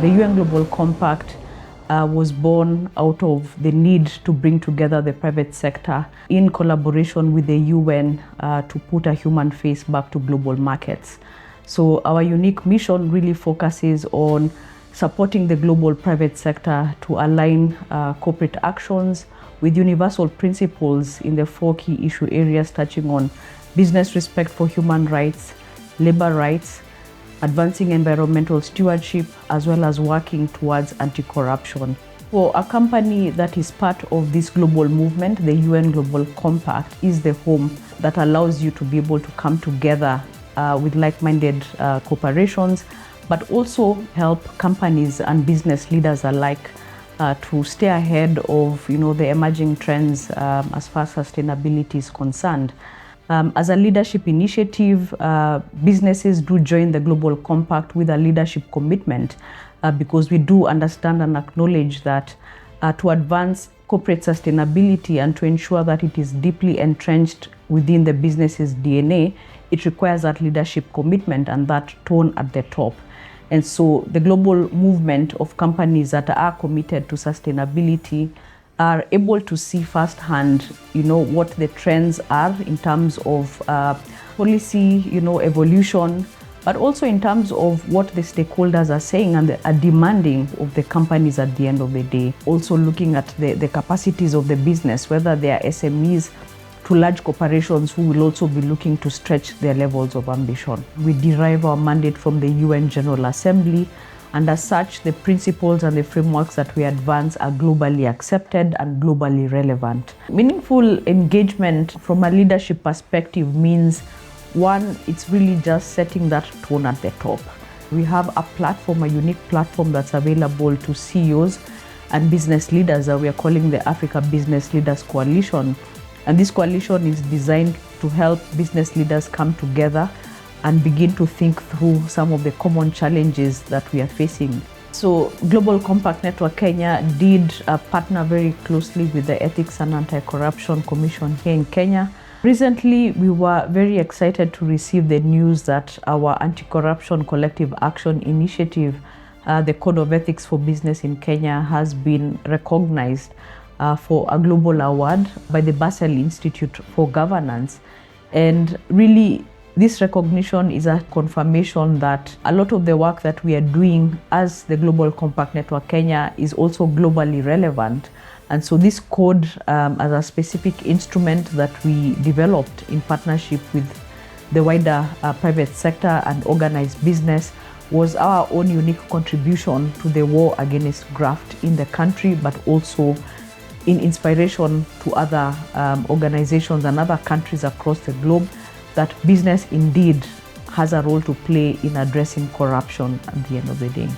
The UN Global Compact was born out of the need to bring together the private sector in collaboration with the UN to put a human face back to global markets. So our unique mission really focuses on supporting the global private sector to align corporate actions with universal principles in the 4 key issue areas touching on business respect for human rights, labor rights, advancing environmental stewardship, as well as working towards anti-corruption. For a company that is part of this global movement, the UN Global Compact is the home that allows you to be able to come together with like-minded corporations, but also help companies and business leaders alike to stay ahead of the emerging trends as far as sustainability is concerned. As a leadership initiative, businesses do join the Global Compact with a leadership commitment because we do understand and acknowledge that to advance corporate sustainability and to ensure that it is deeply entrenched within the business's DNA, it requires that leadership commitment and that tone at the top. And so the global movement of companies that are committed to sustainability are able to see firsthand, what the trends are in terms of policy, evolution, but also in terms of what the stakeholders are saying and are demanding of the companies at the end of the day. Also looking at the capacities of the business, whether they are SMEs to large corporations who will also be looking to stretch their levels of ambition. We derive our mandate from the UN General Assembly, and as such, the principles and the frameworks that we advance are globally accepted and globally relevant. Meaningful engagement from a leadership perspective means, one, it's really just setting that tone at the top. We have a platform, a unique platform that's available to CEOs and business leaders that we are calling the Africa Business Leaders Coalition. And this coalition is designed to help business leaders come together and begin to think through some of the common challenges that we are facing. So Global Compact Network Kenya did partner very closely with the Ethics and Anti-Corruption Commission here in Kenya. Recently, we were very excited to receive the news that our Anti-Corruption Collective Action Initiative, the Code of Ethics for Business in Kenya, has been recognized for a global award by the Basel Institute for Governance. And really, this recognition is a confirmation that a lot of the work that we are doing as the Global Compact Network Kenya is also globally relevant. And so this code, as a specific instrument that we developed in partnership with the wider private sector and organized business, was our own unique contribution to the war against graft in the country, but also in inspiration to other organizations and other countries across the globe, that business indeed has a role to play in addressing corruption at the end of the day.